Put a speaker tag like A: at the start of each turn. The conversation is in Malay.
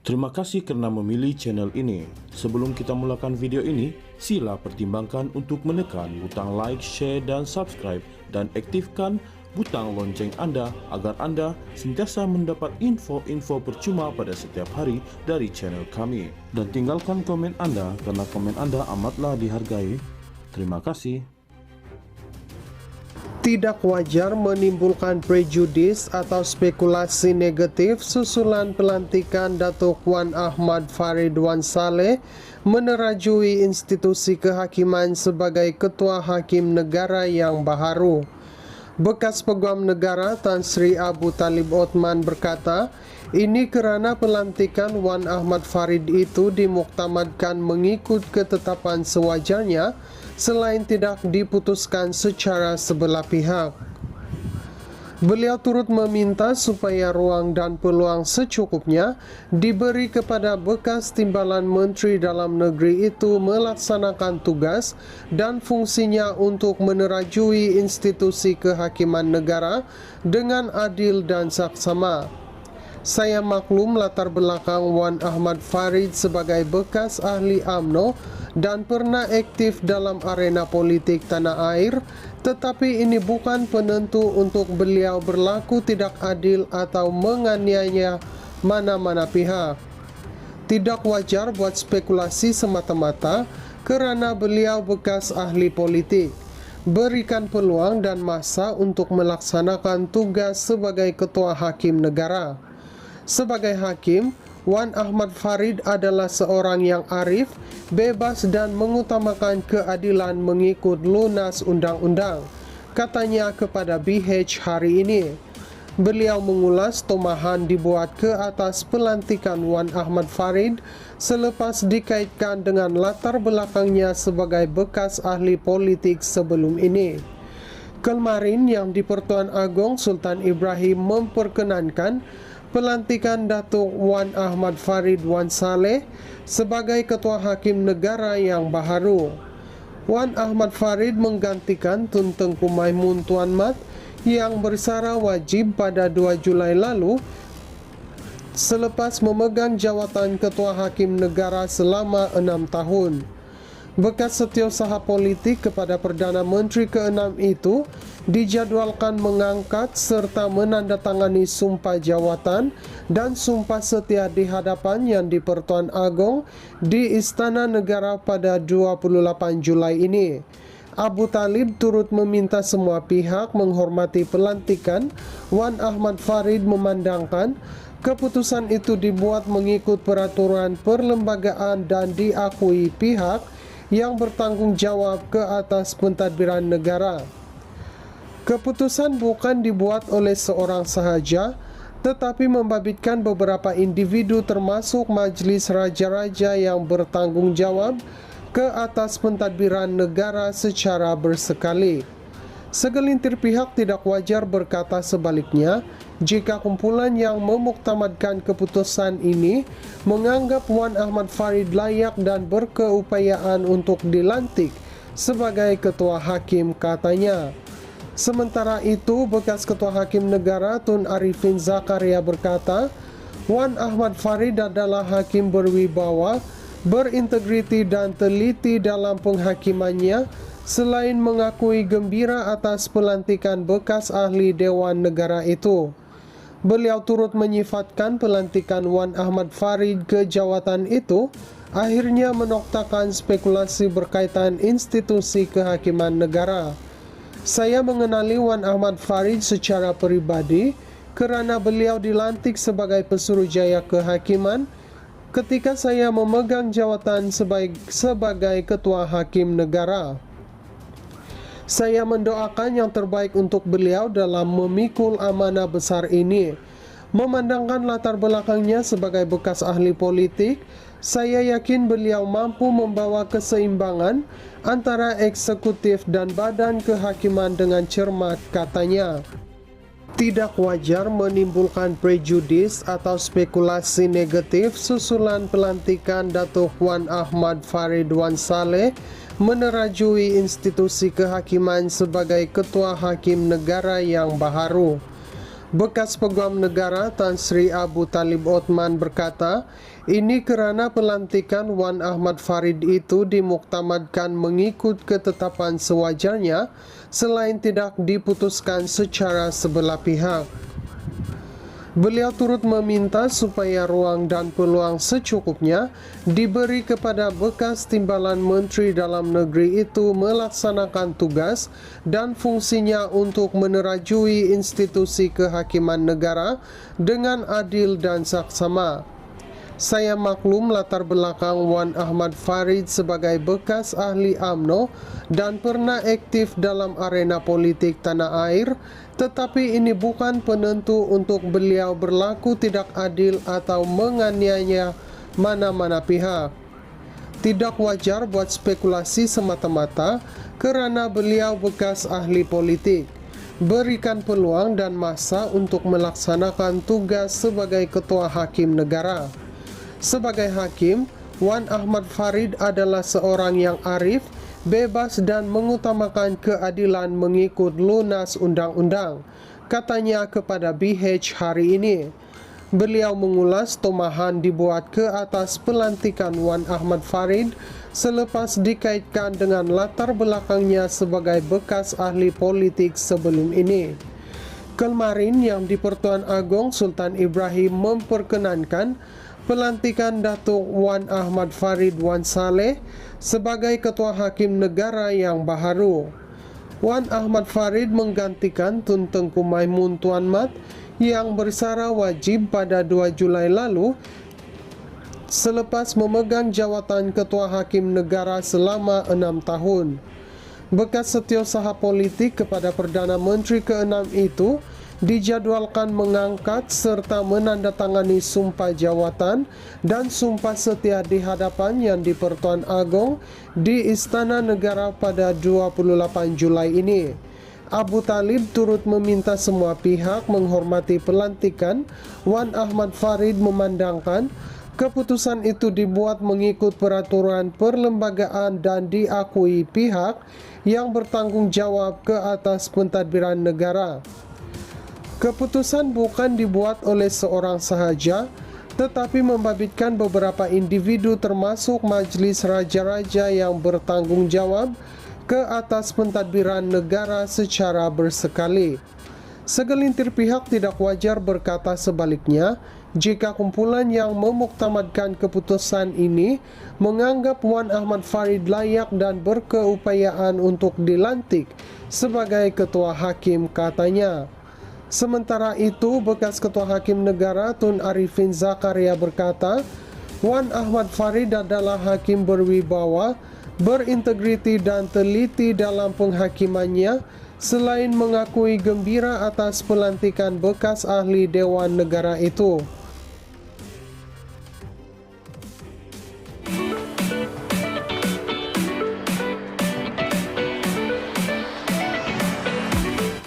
A: Terima kasih karena memilih channel ini. Sebelum kita mulakan video ini, sila pertimbangkan untuk menekan butang like, share, dan subscribe, dan aktifkan butang lonceng Anda agar Anda sentiasa mendapat info-info percuma pada setiap hari dari channel kami. Dan tinggalkan komen Anda karena komen Anda amatlah dihargai. Terima kasih.
B: Tidak wajar menimbulkan prejudis atau spekulasi negatif susulan pelantikan Datuk Wan Ahmad Farid Wan Saleh menerajui institusi kehakiman sebagai Ketua Hakim Negara yang baharu. Bekas Peguam Negara Tan Sri Abu Talib Othman berkata, ini kerana pelantikan Wan Ahmad Farid itu dimuktamadkan mengikut ketetapan sewajarnya, selain tidak diputuskan secara sebelah pihak. Beliau turut meminta supaya ruang dan peluang secukupnya diberi kepada bekas timbalan Menteri Dalam Negeri itu melaksanakan tugas dan fungsinya untuk menerajui institusi kehakiman negara dengan adil dan saksama. Saya maklum latar belakang Wan Ahmad Farid sebagai bekas ahli UMNO dan pernah aktif dalam arena politik tanah air, tetapi ini bukan penentu untuk beliau berlaku tidak adil atau menganiaya mana-mana pihak. Tidak wajar buat spekulasi semata-mata kerana beliau bekas ahli politik. Berikan peluang dan masa untuk melaksanakan tugas sebagai Ketua Hakim Negara. Sebagai hakim, Wan Ahmad Farid adalah seorang yang arif, bebas dan mengutamakan keadilan mengikut lunas undang-undang, katanya kepada BH hari ini. Beliau mengulas tomahan dibuat ke atas pelantikan Wan Ahmad Farid selepas dikaitkan dengan latar belakangnya sebagai bekas ahli politik sebelum ini. Kemarin yang di Pertuan Agong Sultan Ibrahim memperkenankan pelantikan Datuk Wan Ahmad Farid Wan Saleh sebagai Ketua Hakim Negara yang baharu. Wan Ahmad Farid menggantikan Tun Tengku Maimun Tuan Mat yang bersara wajib pada 2 Julai lalu selepas memegang jawatan Ketua Hakim Negara selama 6 tahun. Bekas setiausaha politik kepada Perdana Menteri ke-6 itu dijadualkan mengangkat serta menandatangani sumpah jawatan dan sumpah setia di hadapan yang di Pertuan Agong di Istana Negara pada 28 Julai ini. Abu Talib turut meminta semua pihak menghormati pelantikan Wan Ahmad Farid, memandangkan keputusan itu dibuat mengikut peraturan perlembagaan dan diakui pihak yang bertanggung jawab ke atas pentadbiran negara. Keputusan bukan dibuat oleh seorang sahaja, tetapi membabitkan beberapa individu termasuk Majlis Raja-Raja yang bertanggung jawab ke atas pentadbiran negara secara bersekali. Segelintir pihak tidak wajar berkata sebaliknya jika kumpulan yang memuktamadkan keputusan ini menganggap Wan Ahmad Farid layak dan berkeupayaan untuk dilantik sebagai Ketua Hakim, katanya. Sementara itu, bekas Ketua Hakim Negara Tun Arifin Zakaria berkata, Wan Ahmad Farid adalah hakim berwibawa, berintegriti dan teliti dalam penghakimannya, selain mengakui gembira atas pelantikan bekas ahli Dewan Negara itu. Beliau turut menyifatkan pelantikan Wan Ahmad Farid ke jawatan itu akhirnya menoktakan spekulasi berkaitan institusi kehakiman negara. Saya mengenali Wan Ahmad Farid secara peribadi kerana beliau dilantik sebagai Pesuruhjaya Kehakiman ketika saya memegang jawatan sebagai Ketua Hakim Negara. Saya mendoakan yang terbaik untuk beliau dalam memikul amanah besar ini. Memandangkan latar belakangnya sebagai bekas ahli politik, saya yakin beliau mampu membawa keseimbangan antara eksekutif dan badan kehakiman dengan cermat, katanya. Tidak wajar menimbulkan prejudis atau spekulasi negatif susulan pelantikan Datuk Wan Ahmad Farid Wan Saleh menerajui institusi kehakiman sebagai Ketua Hakim Negara yang baharu. Bekas Peguam Negara Tan Sri Abu Talib Othman berkata, ini kerana pelantikan Wan Ahmad Farid itu dimuktamadkan mengikut ketetapan sewajarnya selain tidak diputuskan secara sebelah pihak. Beliau turut meminta supaya ruang dan peluang secukupnya diberi kepada bekas timbalan Menteri Dalam Negeri itu melaksanakan tugas dan fungsinya untuk menerajui institusi kehakiman negara dengan adil dan saksama. Saya maklum latar belakang Wan Ahmad Farid sebagai bekas ahli UMNO dan pernah aktif dalam arena politik tanah air, tetapi ini bukan penentu untuk beliau berlaku tidak adil atau menganiaya mana-mana pihak. Tidak wajar buat spekulasi semata-mata kerana beliau bekas ahli politik. Berikan peluang dan masa untuk melaksanakan tugas sebagai Ketua Hakim Negara. Sebagai hakim, Wan Ahmad Farid adalah seorang yang arif, bebas dan mengutamakan keadilan mengikut lunas undang-undang, katanya kepada BH hari ini. Beliau mengulas tomahan dibuat ke atas pelantikan Wan Ahmad Farid selepas dikaitkan dengan latar belakangnya sebagai bekas ahli politik sebelum ini. Kemarin yang di-Pertuan Agong Sultan Ibrahim memperkenankan pelantikan Datuk Wan Ahmad Farid Wan Saleh sebagai Ketua Hakim Negara yang baharu. Wan Ahmad Farid menggantikan Tun Tengku Maimun Tuan Mat yang bersara wajib pada 2 Julai lalu selepas memegang jawatan Ketua Hakim Negara selama 6 tahun. Bekas setiausaha politik kepada Perdana Menteri ke-6 itu dijadualkan mengangkat serta menandatangani sumpah jawatan dan sumpah setia di hadapan Yang di-Pertuan Agong di Istana Negara pada 28 Julai ini. Abu Talib turut meminta semua pihak menghormati pelantikan Wan Ahmad Farid, memandangkan keputusan itu dibuat mengikut peraturan perlembagaan dan diakui pihak yang bertanggung jawab ke atas pentadbiran negara. Keputusan bukan dibuat oleh seorang sahaja, tetapi membabitkan beberapa individu termasuk Majlis Raja-Raja yang bertanggung jawab ke atas pentadbiran negara secara bersekali. Segelintir pihak tidak wajar berkata sebaliknya jika kumpulan yang memuktamadkan keputusan ini menganggap Wan Ahmad Farid layak dan berkeupayaan untuk dilantik sebagai Ketua Hakim, katanya. Sementara itu, bekas Ketua Hakim Negara Tun Arifin Zakaria berkata, Wan Ahmad Farid adalah hakim berwibawa, berintegriti dan teliti dalam penghakimannya, selain mengakui gembira atas pelantikan bekas ahli Dewan Negara itu.